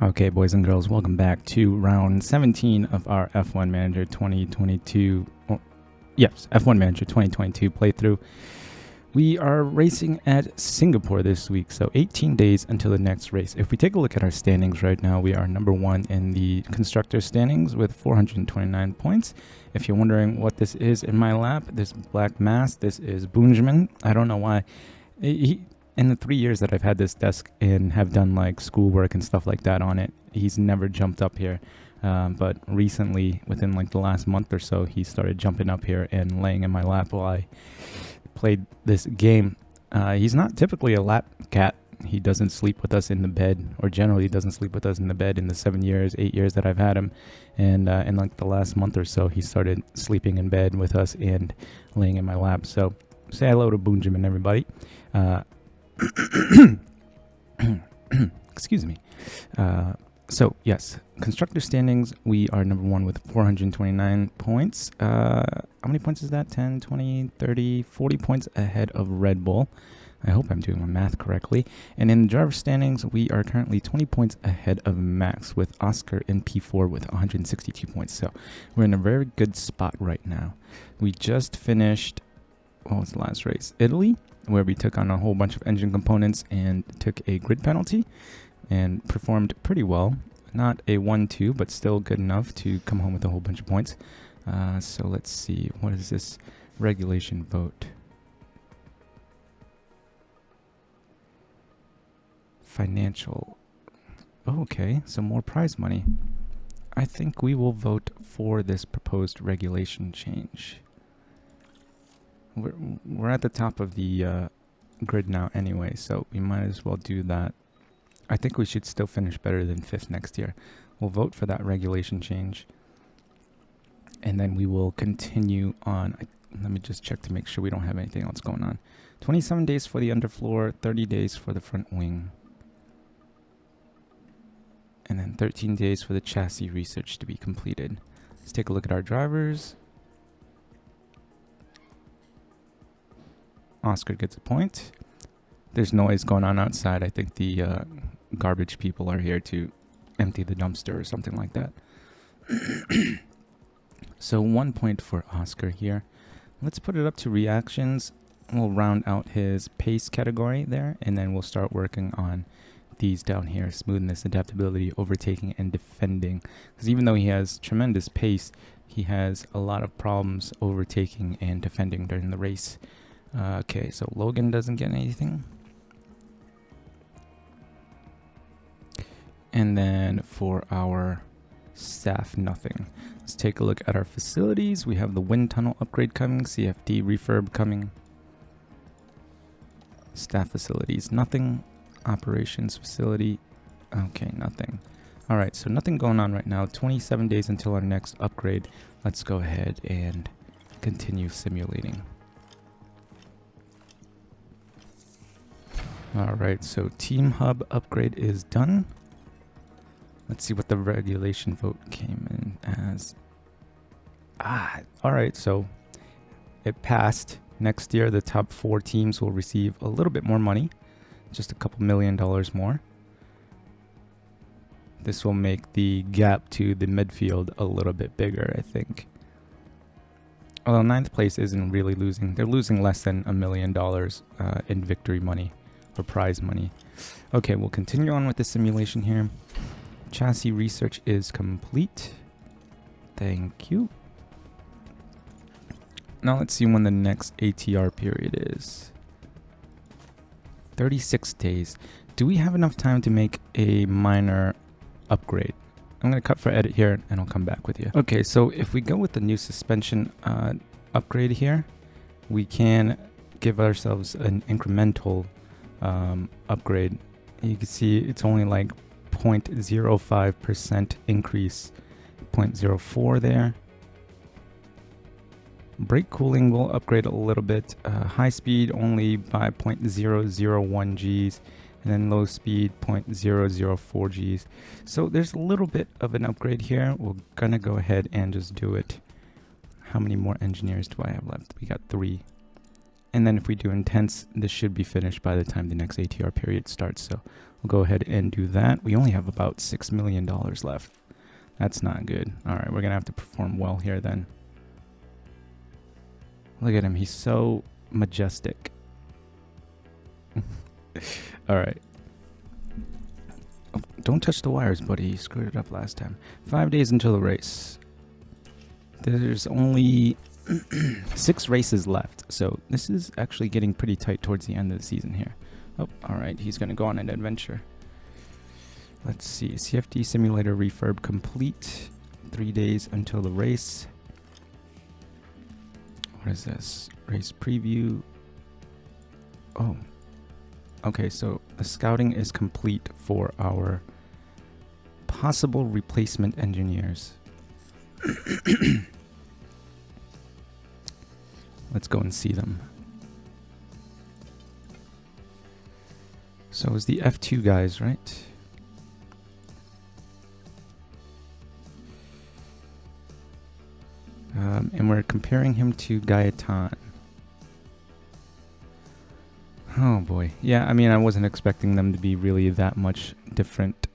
Okay, boys and girls, welcome back to round 17 of our F1 Manager 2022. F1 Manager 2022 playthrough. We are racing at Singapore this week, so 18 days until the next race. If we take a look at our standings right now, we are number one in the constructor standings with 429 points. If you're wondering what this is in my lap, this black mass, this is Boonjamin. I don't know why. In the 3 years that I've had this desk and have done like schoolwork and stuff like that on it, he's never jumped up here. But recently, within like the last month or so, he started jumping up here and laying in my lap while I played this game. He's not typically a lap cat. He doesn't sleep with us in the bed, or generally doesn't sleep with us in the bed in the 8 years that I've had him. And in like the last month or so, he started sleeping in bed with us and laying in my lap. So say hello to Boonjamin, everybody. Excuse me. So yes, constructor standings, we are number one with 429 points. How many points is that? 10, 20, 30, 40 points ahead of Red Bull. I hope I'm doing my math correctly. And in the driver standings, we are currently 20 points ahead of Max, with Oscar in P4 with 162 points. So we're in a very good spot right now. We just finished, what was the last race? Italy, where we took on a whole bunch of engine components and took a grid penalty and performed pretty well. Not a 1-2, but still good enough to come home with a whole bunch of points. So let's see, what is this regulation vote? Financial. Oh, okay, so more prize money. I think we will vote for this proposed regulation change. We're at the top of the grid now anyway, so we might as well do that. I think we should still finish better than 5th next year. We'll vote for that regulation change, and then we will continue on. Let me just check to make sure we don't have anything else going on. 27 days for the underfloor, 30 days for the front wing, and then 13 days for the chassis research to be completed. Let's take a look at our drivers. Oscar gets a point. There's noise going on outside. I think the garbage people are here to empty the dumpster or something like that. So 1 point for Oscar here. Let's put it up to reactions. We'll round out his pace category there, and then we'll start working on these down here: smoothness, adaptability, overtaking, and defending. Because even though he has tremendous pace, he has a lot of problems overtaking and defending during the race. Okay, so Logan doesn't get anything. And then for our staff, nothing. Let's take a look at our facilities. We have the wind tunnel upgrade coming, CFD refurb coming. Staff facilities, nothing. Operations facility, okay, nothing. All right, so nothing going on right now. 27 days until our next upgrade. Let's go ahead and continue simulating. Alright, so Team Hub upgrade is done. Let's see what the regulation vote came in as. Alright, so it passed. Next year, the top 4 teams will receive a little bit more money, just a couple $1 million more. This will make the gap to the midfield a little bit bigger, I think. Although 9th place isn't really losing. They're losing less than $1 million in victory money. For prize money. Okay, we'll continue on with the simulation here. Chassis research is complete. Thank you. Now let's see when the next ATR period is. 36 days. Do we have enough time to make a minor upgrade? I'm going to cut for edit here and I'll come back with you. Okay, so if we go with the new suspension upgrade here, we can give ourselves an incremental upgrade. You can see it's only like 0.05% increase, 0.04 there. Brake cooling will upgrade a little bit. High speed only by 0.001 Gs, and then low speed 0.004 Gs. So there's a little bit of an upgrade here. We're gonna go ahead and just do it. How many more engineers do I have left? We got 3. And then if we do intense, this should be finished by the time the next ATR period starts. So We'll go ahead and do that. We only have about $6 million left. That's not good. All right, we're going to have to perform well here then. Look at him. He's so majestic. All right. Oh, don't touch the wires, buddy. You screwed it up last time. 5 days until the race. There's only 6 races left. So this is actually getting pretty tight towards the end of the season here. Oh, all right. He's going to go on an adventure. Let's see. CFD simulator refurb complete. 3 days until the race. What is this? Race preview. Oh. Okay, so the scouting is complete for our possible replacement engineers. Let's go and see them. So it's the F2 guys, right? And we're comparing him to Gaetan. Oh boy. Yeah, I mean, I wasn't expecting them to be really that much different.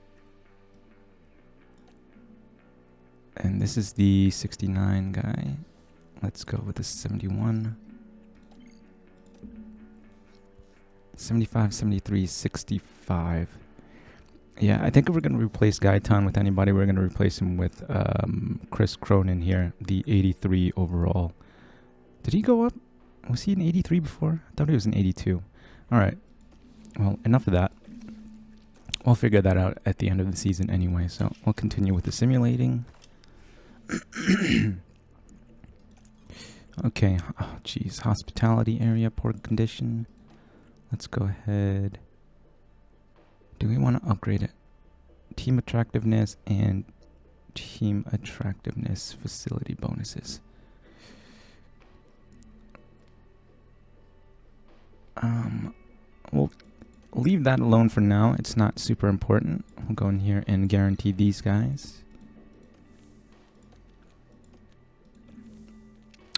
And this is the 69 guy. Let's go with the 71. 75, 73, 65. Yeah, I think if we're going to replace Gaetan with anybody, we're going to replace him with Chris Cronin here, the 83 overall. Did he go up? Was he an 83 before? I thought he was an 82. All right. Well, enough of that. We'll figure that out at the end of the season anyway, so we'll continue with the simulating. Okay. Oh, geez. Hospitality area, poor condition. Let's go ahead. Do we want to upgrade it? Team attractiveness and team attractiveness facility bonuses. We'll leave that alone for now. It's not super important. We'll go in here and guarantee these guys.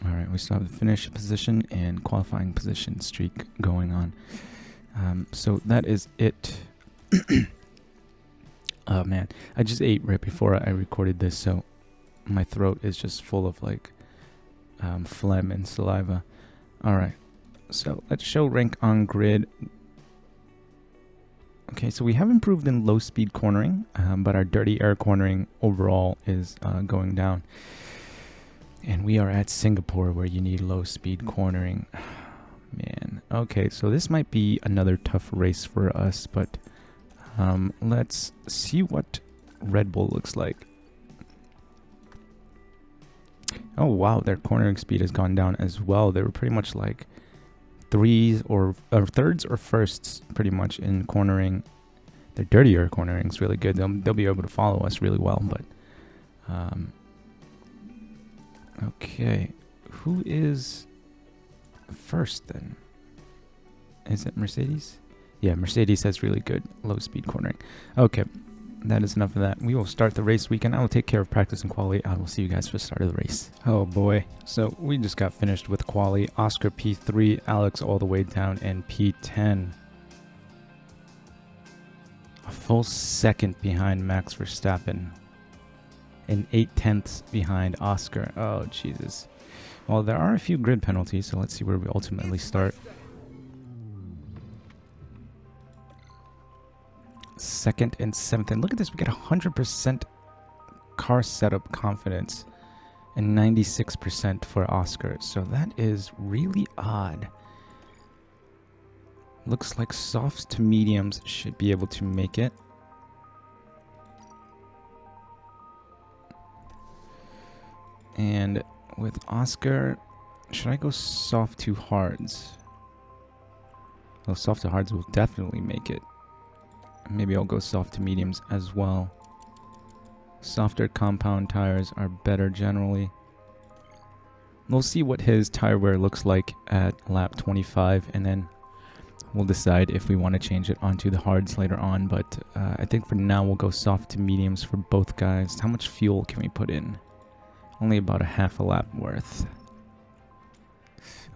Alright, we still have the finish position and qualifying position streak going on. So that is it. Oh man, I just ate right before I recorded this, so my throat is just full of like phlegm and saliva. Alright, so let's show rank on grid. Okay, so we have improved in low speed cornering, but our dirty air cornering overall is going down. And we are at Singapore where you need low speed cornering. Man, okay, so this might be another tough race for us, but let's see what Red Bull looks like. Oh wow, their cornering speed has gone down as well. They were pretty much like thirds or firsts pretty much in cornering. Their dirtier cornering is really good. They'll be able to follow us really well, but okay, who is first then? Is it Mercedes? Yeah, Mercedes has really good low speed cornering. Okay, that is enough of that. We will start the race weekend. I will take care of practice and quali. I will see you guys for the start of the race. Oh boy, so we just got finished with quali. Oscar P3, Alex all the way down, and P10. A full second behind Max Verstappen. And 8/10 behind Oscar. Oh, Jesus. Well, there are a few grid penalties, so let's see where we ultimately start. Second and 7th. And look at this, we get 100% car setup confidence and 96% for Oscar. So that is really odd. Looks like softs to mediums should be able to make it. And with Oscar, should I go soft to hards? Well, soft to hards will definitely make it. Maybe I'll go soft to mediums as well. Softer compound tires are better generally. We'll see what his tire wear looks like at lap 25, and then we'll decide if we want to change it onto the hards later on. But I think for now we'll go soft to mediums for both guys. How much fuel can we put in? Only about a half a lap worth.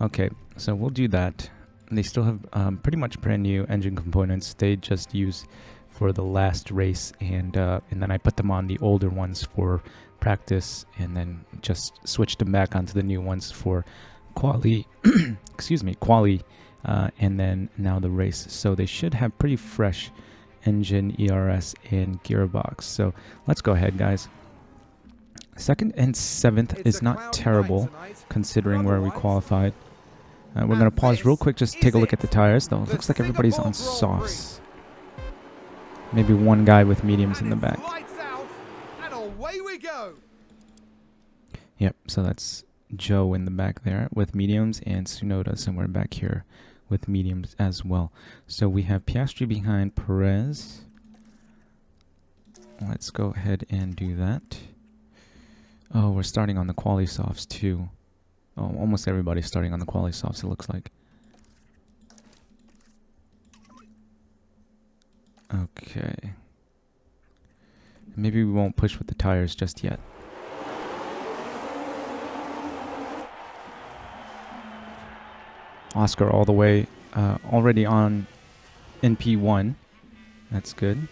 Okay, so we'll do that. They still have pretty much brand new engine components. They just use for the last race, and then I put them on the older ones for practice, and then just switched them back onto the new ones for quali. Excuse me, quali, and then now the race. So they should have pretty fresh engine, ERS, and gearbox. So let's go ahead, guys. 2nd and 7th is not terrible considering where we qualified. We're going to pause real quick, just take a look at the tires, though. It looks like everybody's on softs. Maybe one guy with mediums in the back. Yep, so that's Joe in the back there with mediums, and Tsunoda somewhere back here with mediums as well. So we have Piastri behind Perez. Let's go ahead and do that. Oh, we're starting on the quali softs too. Oh, almost everybody's starting on the quali softs, it looks like. Okay. Maybe we won't push with the tires just yet. Oscar all the way, already on NP1. That's good.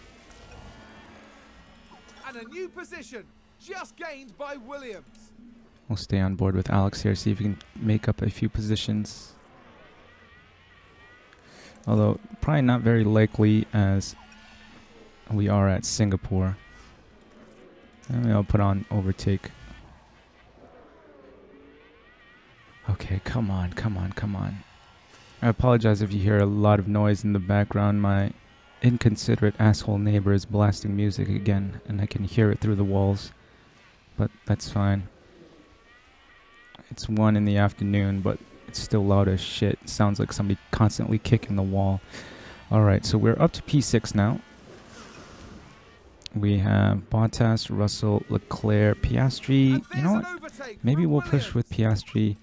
And a new position just gained by Williams. We'll stay on board with Alex here, see if we can make up a few positions. Although, probably not very likely as we are at Singapore. And I'll put on overtake. Okay, come on, come on, come on. I apologize if you hear a lot of noise in the background. My inconsiderate asshole neighbor is blasting music again, and I can hear it through the walls. But that's fine. It's 1 in the afternoon, but it's still loud as shit. It sounds like somebody constantly kicking the wall. Alright, so we're up to P6 now. We have Bottas, Russell, Leclerc, Piastri. You know what? Maybe we'll push with Piastri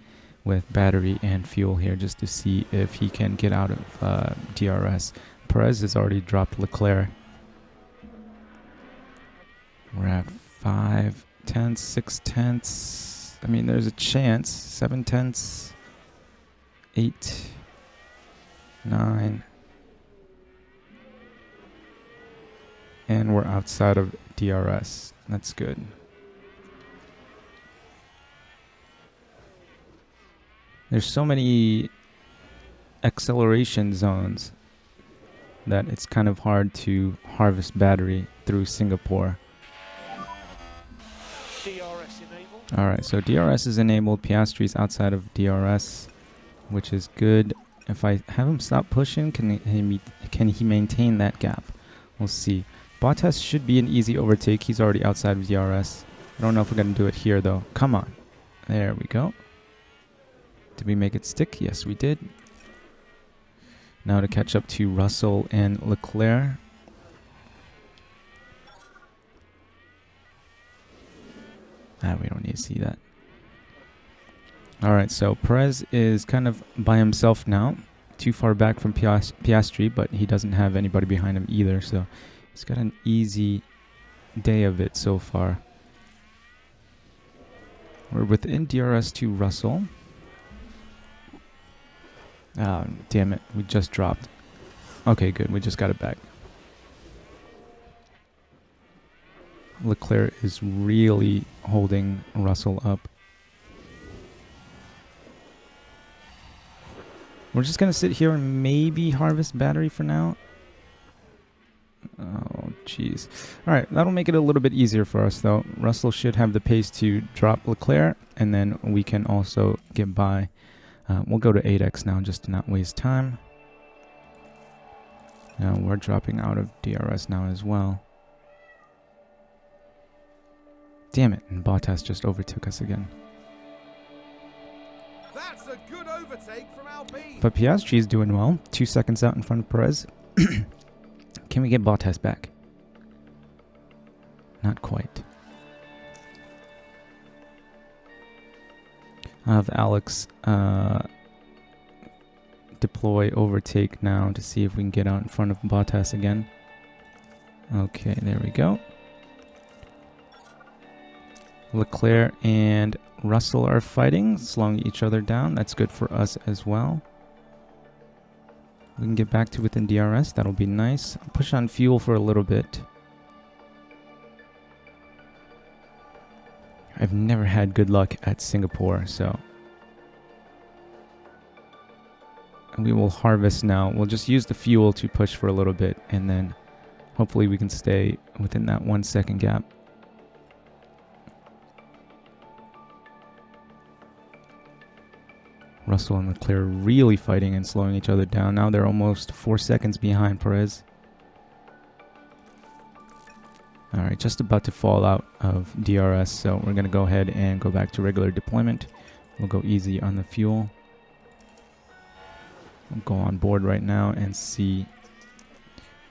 with battery and fuel here just to see if he can get out of DRS. Perez has already dropped Leclerc. We're at 5 tenths, 6 tenths. I mean, there's a chance. 7 tenths, 8, 9. And we're outside of DRS. That's good. There's so many acceleration zones that it's kind of hard to harvest battery through Singapore. DRS enabled. Alright, so DRS is enabled. Piastri's outside of DRS, which is good. If I have him stop pushing, can he maintain that gap? We'll see. Bottas should be an easy overtake. He's already outside of DRS. I don't know if we're going to do it here, though. Come on. There we go. Did we make it stick? Yes, we did. Now to catch up to Russell and Leclerc. We don't need to see that. Alright, so Perez is kind of by himself now. Too far back from Piastri, but he doesn't have anybody behind him either, so he's got an easy day of it so far. We're within DRS to Russell. Oh, damn it. We just dropped. Okay, good. We just got it back. Leclerc is really holding Russell up. We're just going to sit here and maybe harvest battery for now. Oh, jeez. Alright, that'll make it a little bit easier for us, though. Russell should have the pace to drop Leclerc, and then we can also get by. We'll go to 8x now just to not waste time. Now we're dropping out of DRS now as well. Damn it, and Bottas just overtook us again. That's a good overtake from Alpine. But Piastri is doing well. 2 seconds out in front of Perez. Can we get Bottas back? Not quite. I'll have Alex deploy overtake now to see if we can get out in front of Bottas again. Okay, there we go. Leclerc and Russell are fighting, slowing each other down. That's good for us as well. We can get back to within DRS. That'll be nice. I'll push on fuel for a little bit. I've never had good luck at Singapore, so we will harvest now. We'll just use the fuel to push for a little bit, and then hopefully we can stay within that 1 second gap. Russell and Leclerc really fighting and slowing each other down. Now they're almost 4 seconds behind Perez. Alright, just about to fall out of DRS, so we're going to go ahead and go back to regular deployment. We'll go easy on the fuel. We'll go on board right now and see.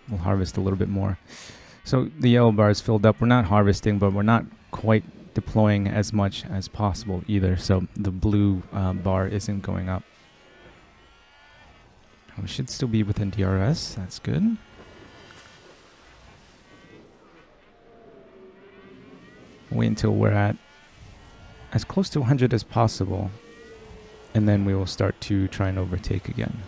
We'll harvest a little bit more. So the yellow bar is filled up. We're not harvesting, but we're not quite deploying as much as possible either, so the blue bar isn't going up. We should still be within DRS. That's good. Wait until we're at as close to 100 as possible, and then we will start to try and overtake again.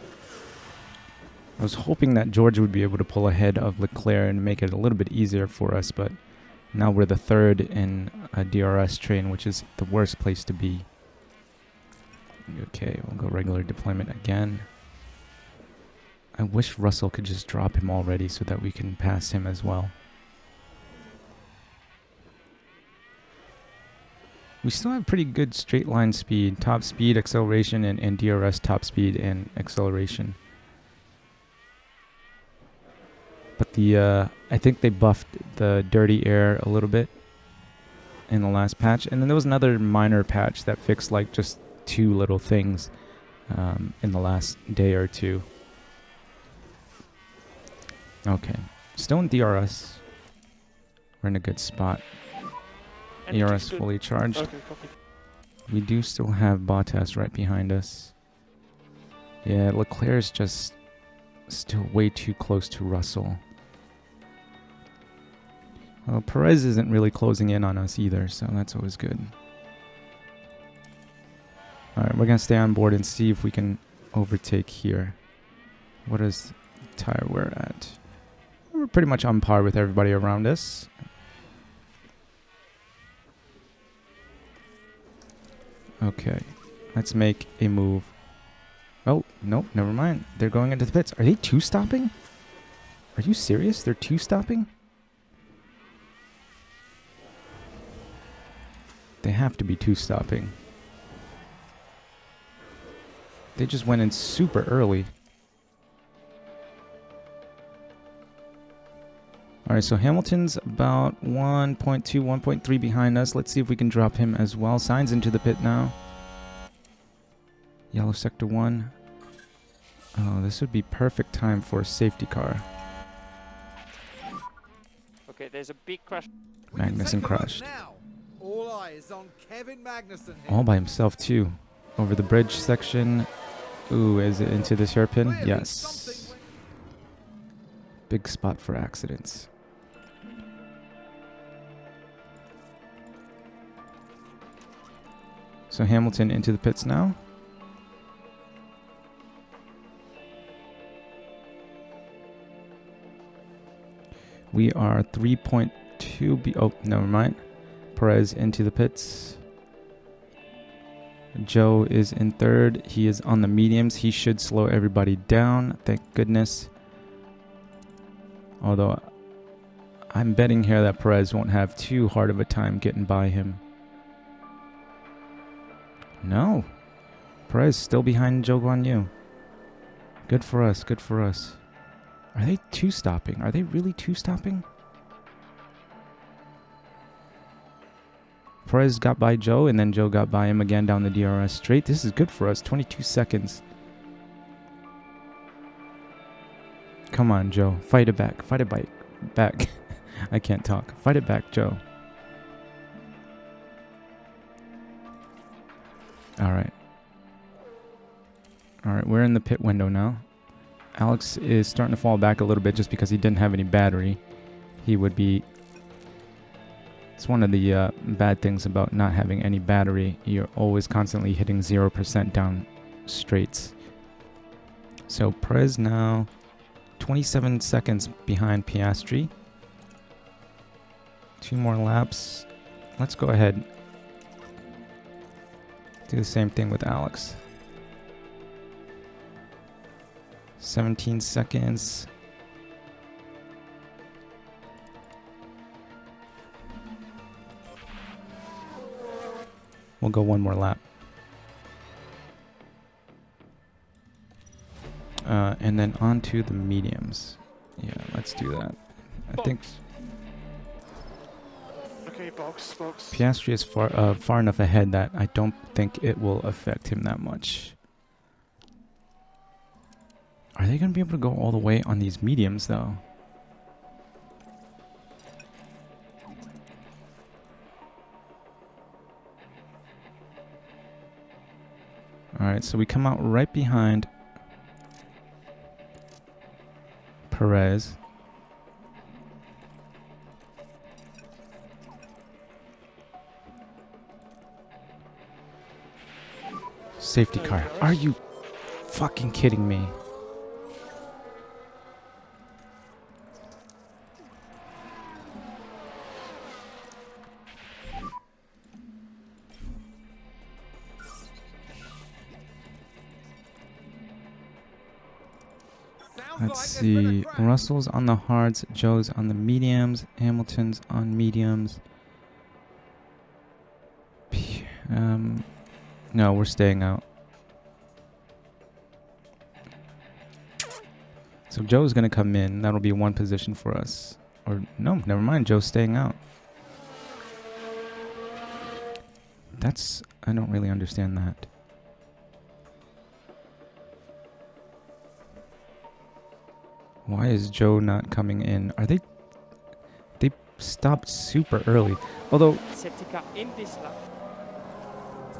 I was hoping that George would be able to pull ahead of Leclerc and make it a little bit easier for us, but now we're the third in a DRS train, which is the worst place to be. Okay, we'll go regular deployment again. I wish Russell could just drop him already so that we can pass him as well. We still have pretty good straight line speed, top speed, acceleration, and DRS top speed and acceleration. But I think they buffed the dirty air a little bit in the last patch. And then there was another minor patch that fixed like just 2 little things in the last day or 2. Okay, still in DRS. We're in a good spot. ERS fully charged. Okay, copy. We do still have Bottas right behind us. Yeah, Leclerc's just still way too close to Russell. Well, Perez isn't really closing in on us either, so that's always good. Alright, we're going to stay on board and see if we can overtake here. What is the tire we're at? We're pretty much on par with everybody around us. Okay, let's make a move. Oh, nope, never mind. They're going into the pits. Are they 2-stopping? Are you serious? They're 2-stopping? They have to be 2-stopping. They just went in super early. Alright, so Hamilton's about 1.2, 1.3 behind us. Let's see if we can drop him as well. Sainz into the pit now. Yellow sector 1. Oh, this would be perfect time for a safety car. Okay, there's a big crash. Magnussen crashed. All eyes on Kevin Magnussen here. All by himself too. Over the bridge section. Ooh, is it into this hairpin? Yes. Big spot for accidents. So Hamilton into the pits now. We are 3.2 oh, never mind. Perez into the pits. Joe is in third. He is on the mediums. He should slow everybody down. Thank goodness. Although I'm betting here that Perez won't have too hard of a time getting by him. No. Perez still behind Zhou Guanyu. Good for us, good for us. Are they 2-stopping? Are they really 2-stopping? Perez got by Zhou, and then Zhou got by him again down the DRS straight. This is good for us. 22 seconds. Come on, Zhou. Fight it back. Fight it back. I can't talk. Fight it back, Zhou. Alright. Alright, we're in the pit window now. Alex is starting to fall back a little bit just because he didn't have any battery. He would be... It's one of the bad things about not having any battery. You're always constantly hitting 0% down straights. So Perez now 27 seconds behind Piastri. 2 more laps. Let's go ahead. Do the same thing with Alex. 17 seconds. We'll go 1 more lap. And then on to the mediums. Yeah, let's do that. I think Okay, box. Piastri is far enough ahead that I don't think it will affect him that much. Are they going to be able to go all the way on these mediums, though? Alright, so we come out right behind Perez. Safety car. Are you fucking kidding me? Let's see. Russell's on the hards, Joe's on the mediums, Hamilton's on mediums. No, we're staying out. So Joe's going to come in. That'll be 1 position for us. Or, no, never mind. Joe's staying out. I don't really understand that. Why is Joe not coming in? They stopped super early. Although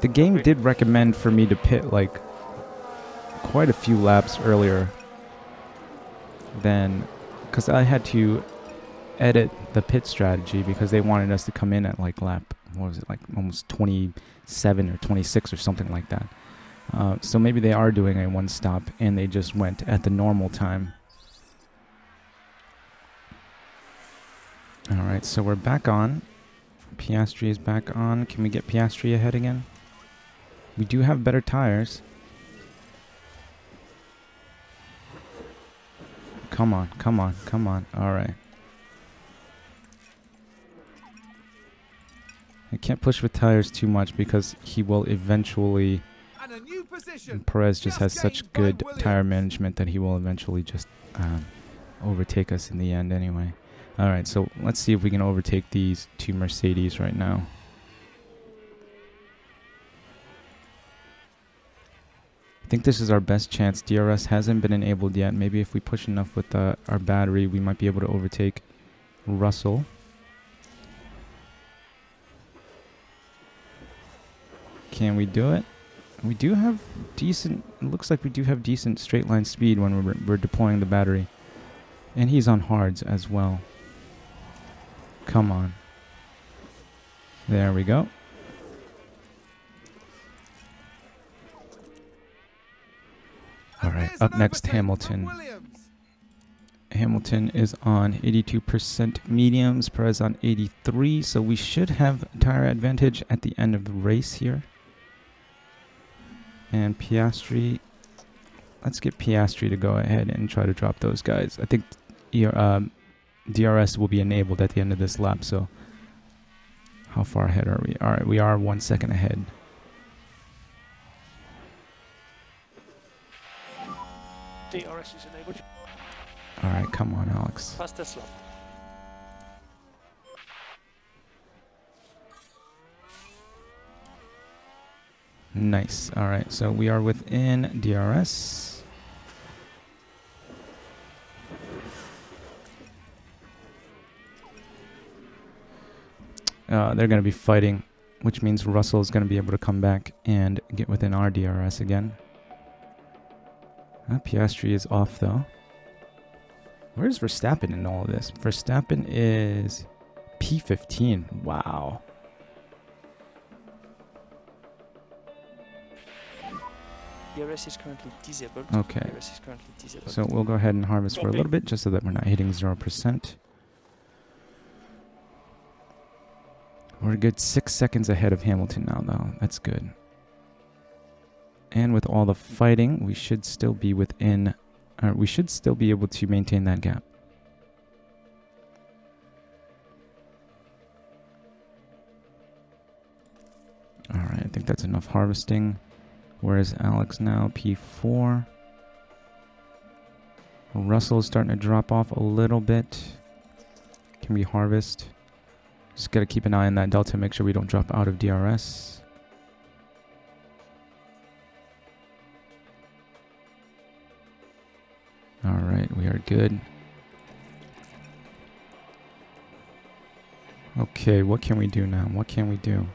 the game did recommend for me to pit like quite a few laps earlier than, because I had to edit the pit strategy because they wanted us to come in at like lap, what was it, like almost 27 or 26 or something like that. So maybe they are doing a 1 stop and they just went at the normal time. Alright, so we're back on. Piastri is back on. Can we get Piastri ahead again? We do have better tires. Come on, come on, come on. Alright. I can't push with tires too much because he will eventually... Perez just has such good tire management that he will eventually just overtake us in the end anyway. Alright, so let's see if we can overtake these 2 Mercedes right now. I think this is our best chance. DRS hasn't been enabled yet. Maybe if we push enough with our battery, we might be able to overtake Russell. Can we do it? We do have decent... It looks like we do have decent straight line speed when we're deploying the battery. And he's on hards as well. Come on. There we go. Alright, up next, Hamilton. Hamilton is on 82% mediums, Perez on 83, so we should have tire advantage at the end of the race here. And Piastri, let's get Piastri to go ahead and try to drop those guys. I think DRS will be enabled at the end of this lap, so how far ahead are we? Alright, we are 1 second ahead. DRS is enabled. Alright, come on, Alex. Fastest lap. Nice. Alright, so we are within DRS. They're going to be fighting, which means Russell is going to be able to come back and get within our DRS again. Piastri is off, though. Where's Verstappen in all of this? Verstappen is P15. Wow. DRS is currently disabled. Okay. DRS is currently disabled. So we'll go ahead and harvest for a Copy. little bit, just so that we're not hitting 0%. We're a good 6 seconds ahead of Hamilton now, though. That's good. And with all the fighting, we should still be within... we should still be able to maintain that gap. Alright, I think that's enough harvesting. Where is Alex now? P4. Russell's starting to drop off a little bit. Can we harvest? Just got to keep an eye on that delta, make sure we don't drop out of DRS. Alright, we are good. Okay, what can we do now? What can we do?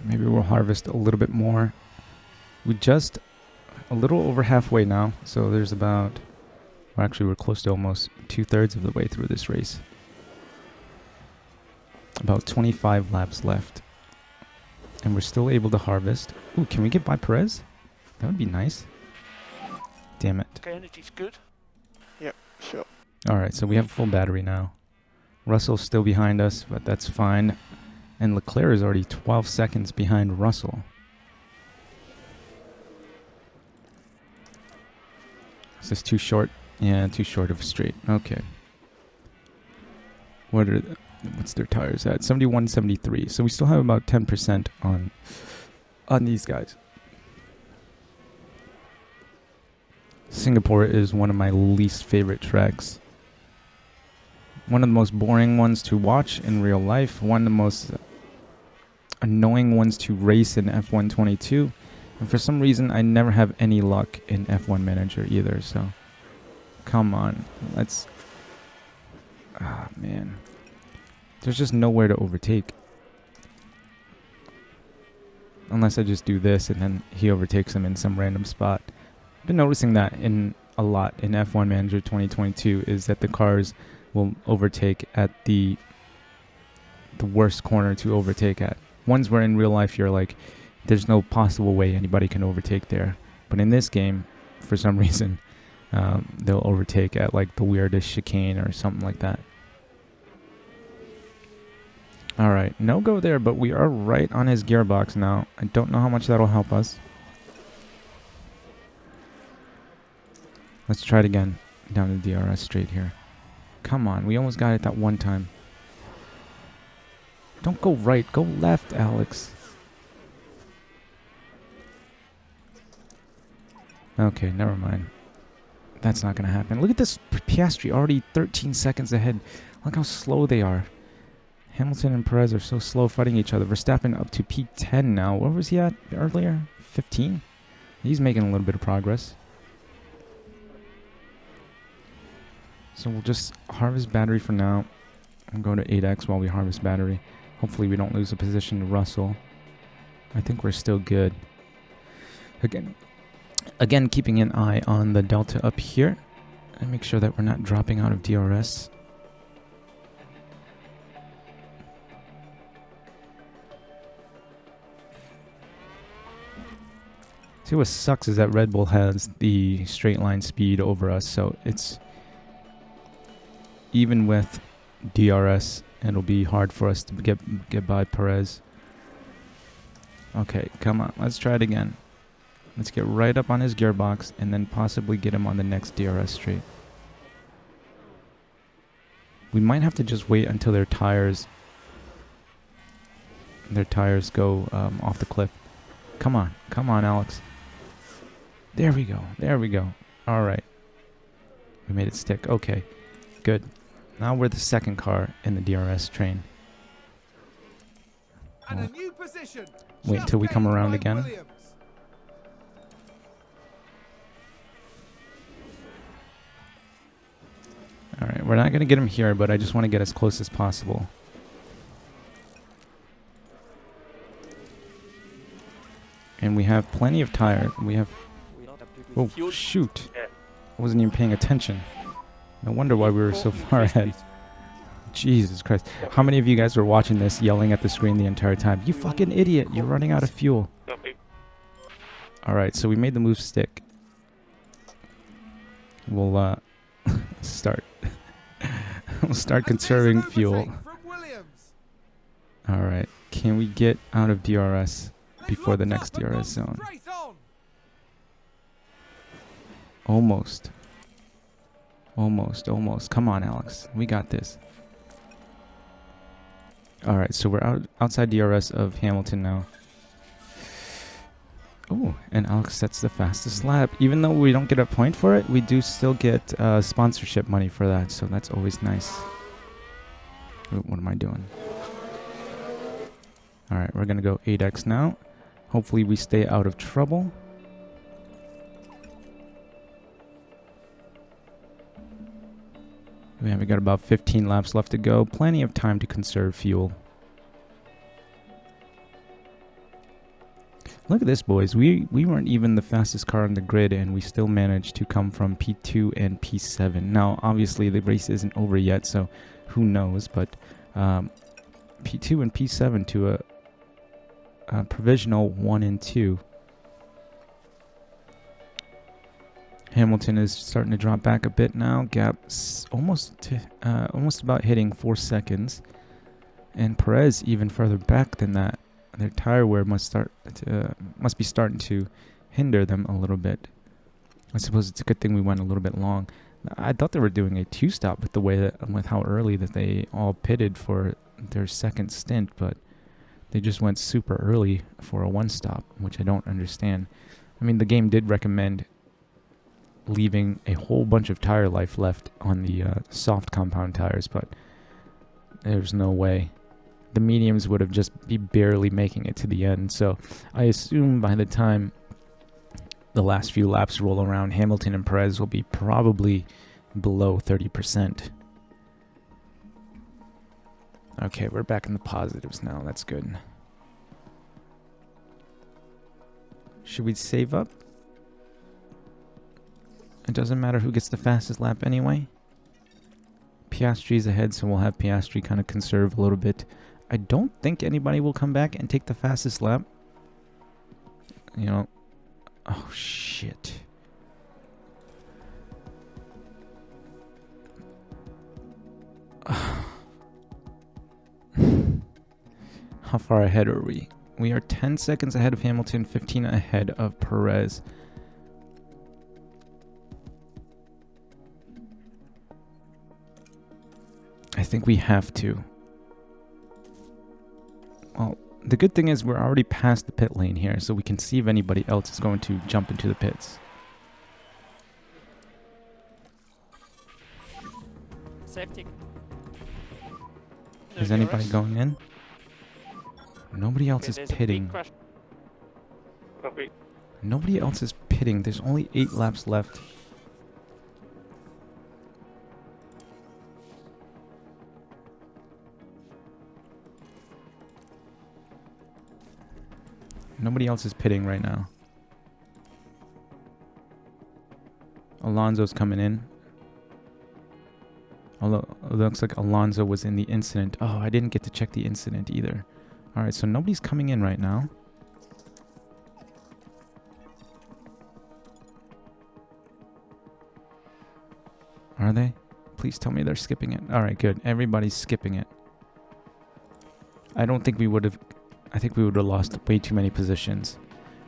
Maybe we'll harvest a little bit more. We just a little over halfway now, so there's about... Well, actually, we're close to almost 2/3 of the way through this race. About 25 laps left. And we're still able to harvest. Ooh, can we get by Perez? That would be nice. Damn it. Okay, energy's good. Yep, sure. Alright, so we have full battery now. Russell's still behind us, but that's fine. And Leclerc is already 12 seconds behind Russell. Is this too short? Yeah, too short of a straight. Okay. What's their tires at? 71, 73. So we still have about 10% on these guys. Singapore is one of my least favorite tracks. One of the most boring ones to watch in real life. One of the most annoying ones to race in F1 22. And for some reason, I never have any luck in F1 Manager either. So, come on. Let's... Ah, man. There's just nowhere to overtake. Unless I just do this and then he overtakes him in some random spot. I've been noticing that a lot in F1 Manager 2022 is that the cars will overtake at the worst corner to overtake at. Ones where in real life you're like, there's no possible way anybody can overtake there. But in this game, for some reason, they'll overtake at like the weirdest chicane or something like that. Alright, no go there, but we are right on his gearbox now. I don't know how much that'll help us. Let's try it again. Down to DRS straight here. Come on, we almost got it that one time. Don't go right, go left, Alex. Okay, never mind. That's not going to happen. Look at this Piastri, already 13 seconds ahead. Look how slow they are. Hamilton and Perez are so slow fighting each other. Verstappen up to P10 now. Where was he at earlier? 15? He's making a little bit of progress. So we'll just harvest battery for now. And go to 8x while we harvest battery. Hopefully we don't lose a position to Russell. I think we're still good. Again, keeping an eye on the delta up here. And make sure that we're not dropping out of DRS. See, what sucks is that Red Bull has the straight line speed over us, so it's even with DRS, it'll be hard for us to get by Perez. Okay, come on, let's try it again. Let's get right up on his gearbox and then possibly get him on the next DRS straight. We might have to just wait until their tires go off the cliff. Come on, Alex. There we go. All right. We made it stick. Okay, good. Now we're the second car in the DRS train. And a new position. Wait until we come around again. Williams. All right, we're not going to get him here, but I just want to get as close as possible. And we have plenty of tires. We have... Oh, shoot. I wasn't even paying attention. No wonder why we were so far ahead. Jesus Christ. How many of you guys were watching this yelling at the screen the entire time? You fucking idiot. You're running out of fuel. Alright, so we made the move stick. We'll start. We'll start conserving fuel. Alright, can we get out of DRS before the next DRS zone? Almost. Almost, almost. Come on, Alex. We got this. Alright, so we're outside DRS of Hamilton now. Oh, and Alex sets the fastest lap. Even though we don't get a point for it, we do still get sponsorship money for that, so that's always nice. What am I doing? Alright, we're going to go 8x now. Hopefully we stay out of trouble. We got about 15 laps left to go. Plenty of time to conserve fuel. Look at this, boys. We weren't even the fastest car on the grid, and we still managed to come from P2 and P7. Now, obviously, the race isn't over yet, so who knows, but P2 and P7 to a provisional 1 and 2. Hamilton is starting to drop back a bit now. Gap's almost about hitting 4 seconds, and Perez even further back than that. Their tire wear must be starting to hinder them a little bit. I suppose it's a good thing we went a little bit long. I thought they were doing a 2-stop with the way that, with how early that they all pitted for their second stint, but they just went super early for a 1-stop, which I don't understand. I mean, the game did recommend leaving a whole bunch of tire life left on the soft compound tires, but there's no way. The mediums would have just be barely making it to the end, so I assume by the time the last few laps roll around, Hamilton and Perez will be probably below 30%. Okay, we're back in the positives now. That's good. Should we save up? It doesn't matter who gets the fastest lap anyway. Piastri's ahead, so we'll have Piastri kind of conserve a little bit. I don't think anybody will come back and take the fastest lap. You know. Oh, shit. How far ahead are we? We are 10 seconds ahead of Hamilton, 15 ahead of Perez. I think we have to. Well, the good thing is we're already past the pit lane here, so we can see if anybody else is going to jump into the pits. Safety. Is anybody going in? Nobody else is pitting. Nobody else is pitting. There's only 8 laps left. Nobody else is pitting right now. Alonso's coming in. Although it looks like Alonso was in the incident. Oh, I didn't get to check the incident either. Alright, so nobody's coming in right now. Are they? Please tell me they're skipping it. Alright, good. Everybody's skipping it. I don't think we would have... I think we would have lost way too many positions.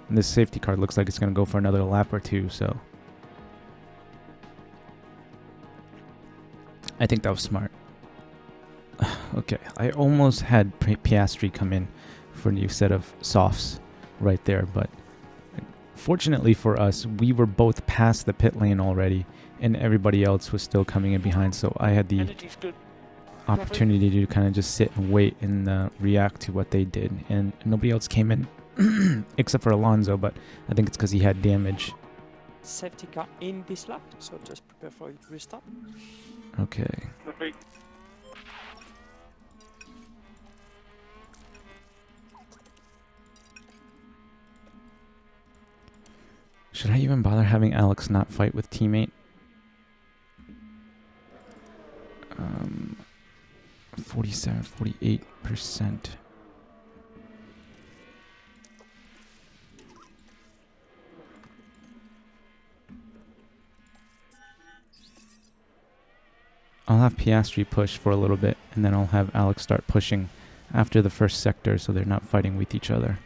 And this safety car looks like it's going to go for another lap or two, so... I think that was smart. Okay, I almost had Piastri come in for a new set of softs right there, but fortunately for us, we were both past the pit lane already, and everybody else was still coming in behind, so I had the opportunity to kind of just sit and wait and react to what they did, and nobody else came in except for Alonso, but I think it's because he had damage. Safety car in this lap, so just prepare for it restart. Okay. Should I even bother having Alex not fight with teammate? 47, 48%. I'll have Piastri push for a little bit, and then I'll have Alex start pushing after the first sector so they're not fighting with each other.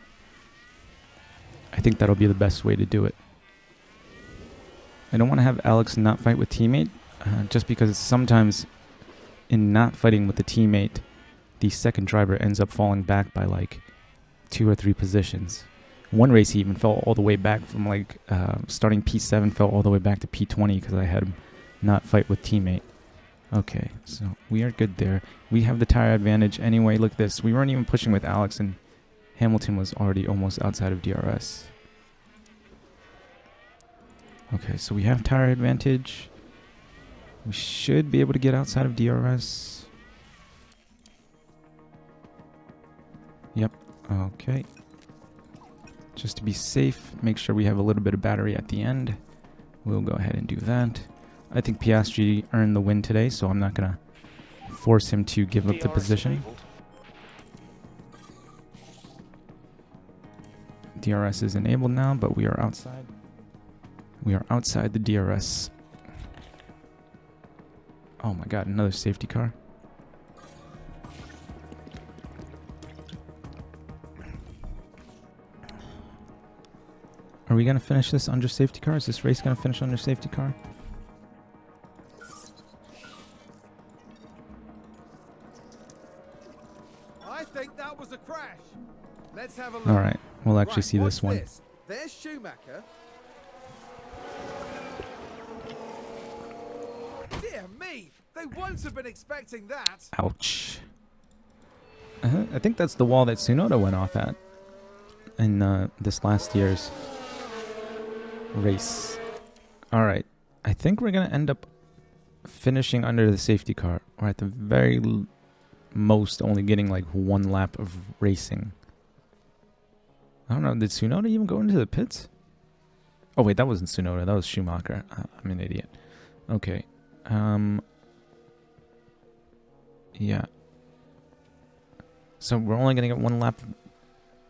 I think that'll be the best way to do it. I don't want to have Alex not fight with teammate, just because sometimes in not fighting with the teammate, the second driver ends up falling back by like 2 or 3 positions. One race he even fell all the way back from like starting P7, fell all the way back to P20 because I had him not fight with teammate. Okay, so we are good there. We have the tire advantage anyway. Look at this. We weren't even pushing with Alex, and Hamilton was already almost outside of DRS. Okay, so we have tire advantage. We should be able to get outside of DRS. Yep, okay. Just to be safe, make sure we have a little bit of battery at the end. We'll go ahead and do that. I think Piastri earned the win today, so I'm not going to force him to give up the position. DRS is enabled now, but we are outside. We are outside the DRS. Oh my god, another safety car. Are we going to finish this under safety car? Is this race going to finish under safety car? I think that was a crash. Let's have a look. All right, we'll actually see this one. There's Schumacher. Dear me, they won't have been expecting that. Ouch. I think that's the wall that Tsunoda went off at in this last year's race. All right, I think we're gonna end up finishing under the safety car, or at the very most only getting like 1 lap of racing. I don't know, did Tsunoda even go into the pits? Oh wait, that wasn't Tsunoda, that was Schumacher. I'm an idiot. Okay. Yeah. So we're only gonna get 1 lap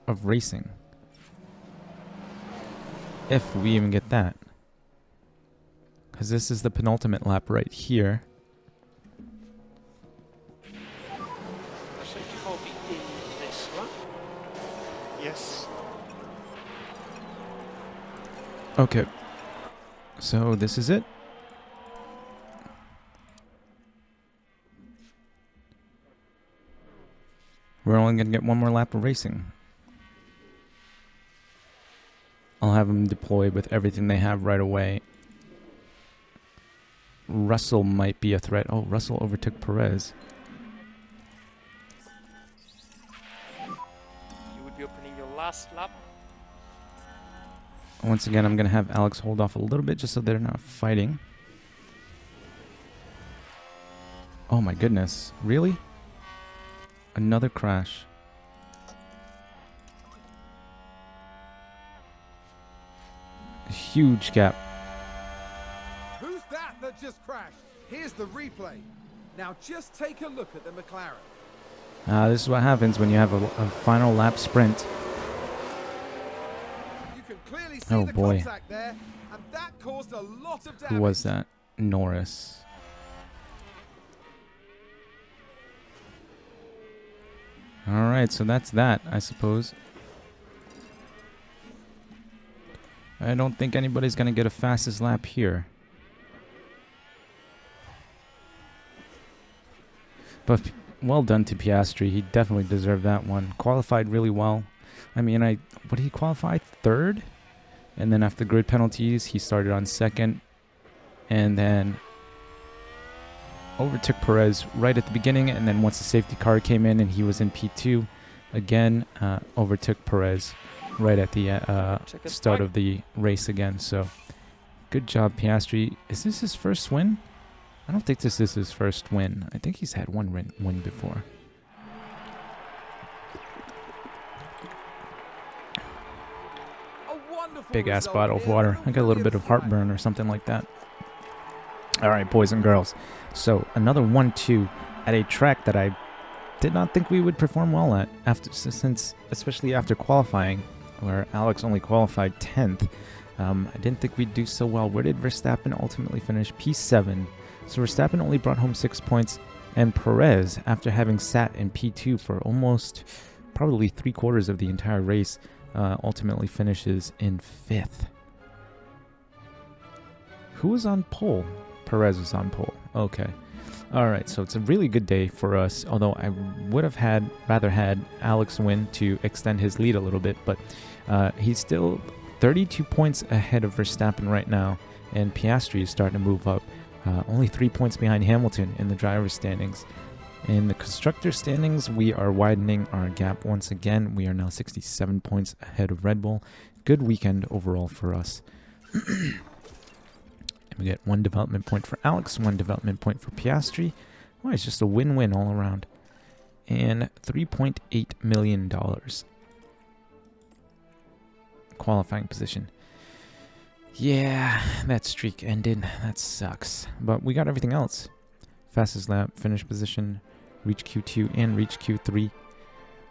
of racing. If we even get that. Because this is the penultimate lap right here. Yes. Okay. So this is it. We're only going to get 1 more lap of racing. I'll have them deploy with everything they have right away. Russell might be a threat. Oh, Russell overtook Perez. You would be opening your last lap. Once again, I'm going to have Alex hold off a little bit just so they're not fighting. Oh my goodness. Really? Another crash. A huge gap. Who's that just crashed? Here's the replay. Now just take a look at the McLaren. This is what happens when you have a final lap sprint. You can clearly see the contact there, and that caused a lot of damage. Who was that? Norris. Alright, so that's that, I suppose. I don't think anybody's going to get a fastest lap here. But well done to Piastri. He definitely deserved that one. Qualified really well. I mean, what did he qualify? 3rd? And then after grid penalties, he started on 2nd. And then overtook Perez right at the beginning. And then once the safety car came in and he was in P2, again, overtook Perez right at the start of the race again. So good job, Piastri. Is this his first win? I don't think this is his first win. I think he's had one win before. Big ass bottle of water. I got a little bit of heartburn or something like that. All right, boys and girls. So another 1-2 at a track that I did not think we would perform well at, since especially after qualifying, where Alex only qualified 10th. I didn't think we'd do so well. Where did Verstappen ultimately finish? P7. So Verstappen only brought home 6 points, and Perez, after having sat in P2 for almost probably 3/4 of the entire race, ultimately finishes in 5th. Who was on pole? Perez was on pole. Okay. Alright, so it's a really good day for us, although I would have rather had Alex win to extend his lead a little bit, but he's still 32 points ahead of Verstappen right now, and Piastri is starting to move up, only 3 points behind Hamilton in the driver's standings. In the constructor standings, we are widening our gap once again. We are now 67 points ahead of Red Bull. Good weekend overall for us. We get 1 development point for Alex, 1 development point for Piastri. Oh, it's just a win-win all around. And $3.8 million. Qualifying position. Yeah, that streak ended. That sucks. But we got everything else. Fastest lap, finish position, reach Q2, and reach Q3.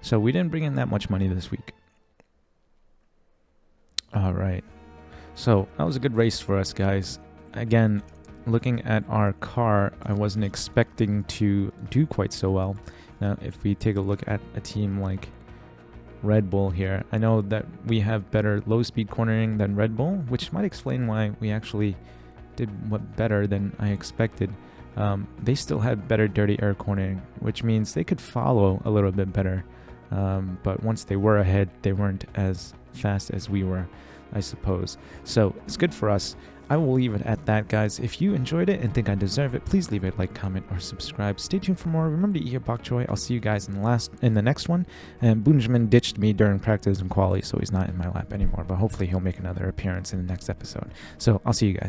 So we didn't bring in that much money this week. Alright. So that was a good race for us, guys. Again, looking at our car, I wasn't expecting to do quite so well. Now, if we take a look at a team like Red Bull here, I know that we have better low-speed cornering than Red Bull, which might explain why we actually did better than I expected. They still had better dirty air cornering, which means they could follow a little bit better. But once they were ahead, they weren't as fast as we were, I suppose. So it's good for us. I will leave it at that, guys. If you enjoyed it and think I deserve it, please leave a like, comment, or subscribe. Stay tuned for more. Remember to eat your bok choy. I'll see you guys in the next one. And Bunjamin ditched me during practice and quali, so he's not in my lap anymore. But hopefully he'll make another appearance in the next episode. So I'll see you guys.